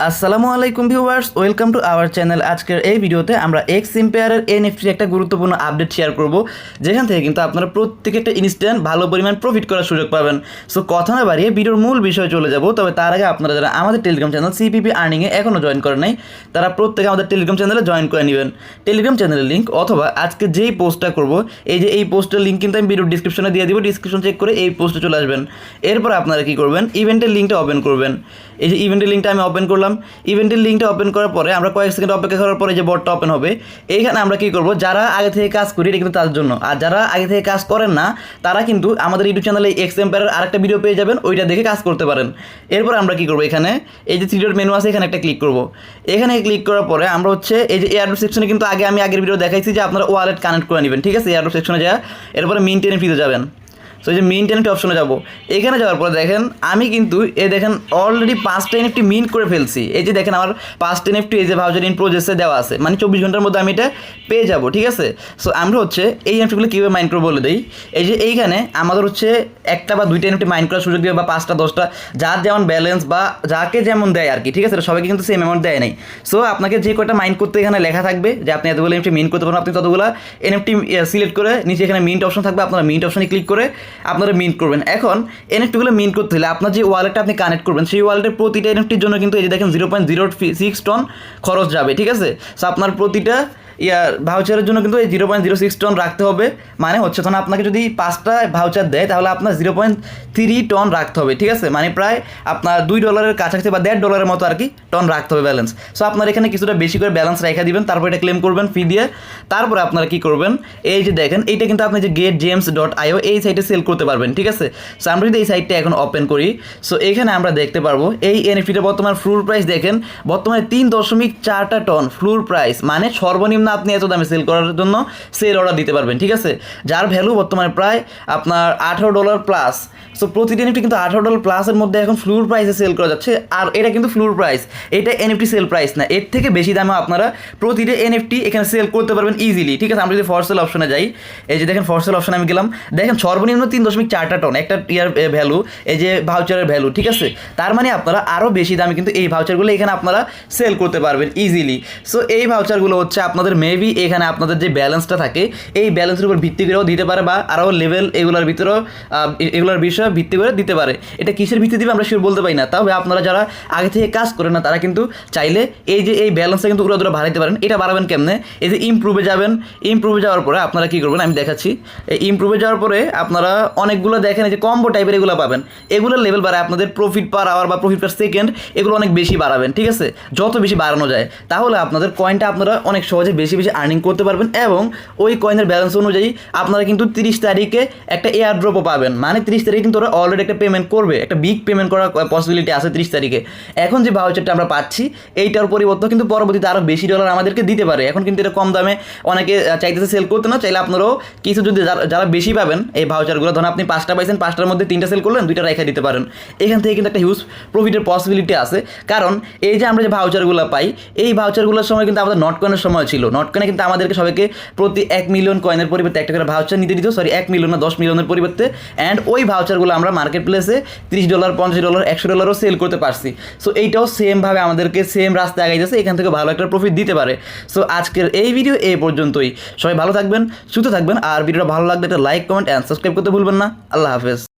আসসালামু আলাইকুম viewers, welcome to our channel. আজকের এই ভিডিওতে আমরা এক্স এম্পায়ারের এনএফটির একটা গুরুত্বপূর্ণ আপডেট শেয়ার করব, যেখান থেকে কিন্তু আপনারা প্রত্যেকে একটা ইনস্ট্যান্ট ভালো পরিমাণ প্রফিট করার সুযোগ পাবেন। সো কথা না বাড়িয়ে ভিডিওর মূল বিষয়ে চলে যাব। তবে তার আগে আপনারা যারা আমাদের টেলিগ্রাম চ্যানেল সিপিপি আর্নিংয়ে এখনও জয়েন করেন নাই, তারা প্রত্যেকে আমাদের টেলিগ্রাম চ্যানেলে জয়েন করে নেবেন। টেলিগ্রাম চ্যানেলের লিঙ্ক অথবা আজকে যেই পোস্টটা করব, এই পোস্টের লিঙ্ক কিন্তু আমি ভিডিওর ডিসক্রিপশনে দিয়ে দিব। ডিসক্রিপশন চেক করে এই পোস্টে চলে আসবেন। এরপর আপনারা কী করবেন, ইভেন্টের লিঙ্কটা ওপেন করবেন। এই যে ইভেন্টের লিঙ্কটা আমি ওপেন করলাম। ইভেন্টের লিঙ্কটা ওপেন করার পরে আমরা কয়েক সেকেন্ড অপেক্ষা করার পরে যে বটটা ওপেন হবে, এইখানে আমরা কী করবো, যারা আগে থেকে কাজ করি এটা কিন্তু তার জন্য, আর যারা আগে থেকে কাজ করেন না তারা কিন্তু আমাদের ইউটিউব চ্যানেলে এক্স এম্পায়ারের আরেকটা ভিডিও পেয়ে যাবেন, ওইটা দেখে কাজ করতে পারেন। এরপর আমরা কী করবো, এখানে এই যে থ্রি ডট মেনু আছে, এখানে একটা ক্লিক করবো। এখানে ক্লিক করার পরে আমরা হচ্ছে এই যে এয়ারড্রপ সেকশনে কিন্তু আগের ভিডিও দেখাইছি যে আপনারা ওয়ালেট কানেক্ট করে নেবেন, ঠিক আছে। এয়ারড্রপ সেকশনে যা, এরপরে মিন টেনে ফিতে যাবেন। সো এই যে মিন টেনেফটি অপশনে যাবো। এখানে যাওয়ার পরে দেখেন আমি কিন্তু দেখেন অলরেডি 5টা এনএফটি মিন্ট করে ফেলছি। এই যে দেখেন আমার 5টা এনএফটি এই যে ভাউচার ইন প্রজেসে দেওয়া আছে, মানে 24 ঘন্টার মধ্যে আমি এটা পেয়ে যাবো, ঠিক আছে। সো আমরা হচ্ছে এই এনএফটিগুলো কীভাবে মাইন্ড করে বলে দিই। এই যে এইখানে আমাদের হচ্ছে একটা বা দুইটা এনএফটি মাইন্ড করার সুযোগ দেবে, বা 5টা 10টা, যার যেমন ব্যালেন্স বা যাকে যেমন দেয় আর কি, ঠিক আছে। সবাইকে কিন্তু সেম অ্যামাউন্ট দেয় নাই। সো আপনাকে যে কয়টা মাইন্ড করতে এখানে লেখা থাকবে যে আপনি এতগুলো এনএফটি মিন্ট করতে পারেন, আপনি ততগুলো এনএফটি সিলেক্ট করে নিচে এখানে মিন্ট অপশন থাকবে, আপনারা মিন্ট অপশনে ক্লিক করে আপনারা মিন্ট করবেন। এখন এনএফটিগুলো মিন্ট করতে হলে আপনার যে ওয়ালেটটা আপনি কানেক্ট করবেন, সেই ওয়ালেটের প্রতিটা এনএফটির জন্য কিন্তু এই যে দেখেন 0.06 টন খরচ যাবে, ঠিক আছে। সো আপনার প্রতিটা ভাউচারের জন্য কিন্তু এই 0.06 টন রাখতে হবে। মানে হচ্ছে তখন আপনাকে যদি 5টা ভাউচার দেয় তাহলে আপনার 0.3 টন রাখতে হবে, ঠিক আছে। মানে প্রায় আপনার $2 কাছাকাছি বা $1.5 মতো আর কি টন রাখতে হবে ব্যালেন্স। সো আপনার এখানে কিছুটা বেশি করে ব্যালেন্স রেখে দিবেন, তারপর এটা ক্লেম করবেন ফি দিয়ে। তারপরে আপনারা কী করবেন, এই যে দেখেন এইটা কিন্তু আপনি যে getgems.io এই সাইটে সেল করতে পারবেন, ঠিক আছে। সো আমরা যদি এই সাইটটা এখন ওপেন করি, সো এখানে আমরা দেখতে পারবো এই এনএফটিটা বর্তমান ফ্লোর প্রাইস দেখেন বর্তমানে 3.4টা টন ফ্লোর প্রাইস, মানে সর্বনিম্ন আপনি এত দামে সেল করার জন্য সেল অর্ডার দিতে পারবেন, ঠিক আছে। যার ভ্যালু বর্তমানে প্রায় আপনার $18 প্লাস। সো প্রতিটি এনএফটি কিন্তু $18 প্লাসের মধ্যে এখন ফ্লোর প্রাইসে সেল করা যাচ্ছে। আর এটা কিন্তু ফ্লোর প্রাইস, এটা এনএফটি সেল প্রাইস না। এর থেকে বেশি দামে আপনারা প্রতিটা এনএফটি এখানে সেল করতে পারবেন ইজিলি, ঠিক আছে। আমরা যদি ফর সেল অপশনে যাই, এই যে দেখেন ফর সেল অপশনে আমি গেলাম, দেখেন সর্বনিম্ন 3.4টা টন একটা ইয়ার ভ্যালু, এই যে ভাউচারের ভ্যালু, ঠিক আছে। তার মানে আপনারা আরও বেশি দামে কিন্তু এই ভাউচারগুলো এখানে আপনারা সেল করতে পারবেন ইজিলি। সো এই ভাউচারগুলো হচ্ছে আপনাদের মেবি এখানে আপনাদের যে ব্যালেন্সটা থাকে এই ব্যালেন্সের উপর ভিত্তি করেও দিতে পারে, বা আরও লেভেল এগুলোর ভিতরেও এগুলোর বিষয়ে ভিত্তি করে দিতে পারে। এটা কিসের ভিত্তি দিবে আমরা শিওর বলতে পারি না। তবে আপনারা যারা আগে থেকে কাজ করেন না তারা কিন্তু চাইলে এই যে এই ব্যালেন্সটা কিন্তু উড়াদুরা বাড়াইতে পারেন। এটা বাড়াবেন কেমনে, এই যে ইমপ্রুভে যাবেন। ইমপ্রুভে যাওয়ার পরে আপনারা কী করবেন আমি দেখাচ্ছি। এই ইমপ্রুভে যাওয়ার পরে আপনারা অনেকগুলো দেখেন এই যে কম্বো টাইপের এগুলো পাবেন, এগুলোর লেভেল বাড়ায় আপনাদের প্রফিট পার আওয়ার বা প্রফিট পার সেকেন্ড এগুলো অনেক বেশি বাড়াবেন, ঠিক আছে। যত বেশি বাড়ানো যায় তাহলে আপনাদের কয়েনটা আপনারা অনেক সহজে বেশি আর্নিং করতে পারবেন, এবং ওই কয়েনের ব্যালেন্স অনুযায়ী আপনারা কিন্তু 30 তারিখে একটা এয়ার ড্রপও পাবেন। মানে 30 তারিখে কিন্তু ওরা অলরেডি একটা পেমেন্ট করবে, একটা বিগ পেমেন্ট করার পসিবিলিটি আছে 30 তারিখে। এখন যে ভাউচারটা আমরা পাচ্ছি এইটার পরিবর্তে কিন্তু পরবর্তীতে আরও বেশি ডলার আমাদেরকে দিতে পারে। এখন কিন্তু এটা কম দামে অনেকে চাইতেছে সেল করতে, না চাইলে আপনারাও কিছু যদি যারা বেশি পাবেন এই ভাউচারগুলো, ধরুন আপনি 5টা পাইছেন, 5টার মধ্যে 3টা সেল করলেন, 2টা রেখে দিতে পারেন। এখান থেকে কিন্তু একটা হিউজ প্রফিটের পসিবিলিটি আছে। কারণ এই যে আমরা যে ভাউচারগুলো পাই, এই ভাউচারগুলোর সময় কিন্তু আমাদের নট কয়েনের সময় ছিল। নট কয়েনে কিন্তু আমাদেরকে সবাইকে প্রতি 1 মিলিয়ন কয়েনের পরিবর্তে একটা করে ভাউচার নিতে দিত, সরি 1 মিলিয়ন না 10 মিলিয়নের পরিবর্তে। অ্যান্ড ওই ভাউচারগুলো আমরা মার্কেট প্লেসে $30, $50, $100 সেল করতে পারছি। সো এইটাও সেমভাবে আমাদেরকে সেম রাস্তায় আগাইতেছে, এখান থেকে ভালো একটা প্রফিট দিতে পারে। সো আজকের এই ভিডিও এই পর্যন্তই। সবাই ভালো থাকবেন, সুস্থ থাকবেন, আর ভিডিওটা ভালো লাগলে একটা লাইক, কমেন্ট অ্যান্ড সাবস্ক্রাইব করতে ভুলবেন না। আল্লাহ হাফেজ।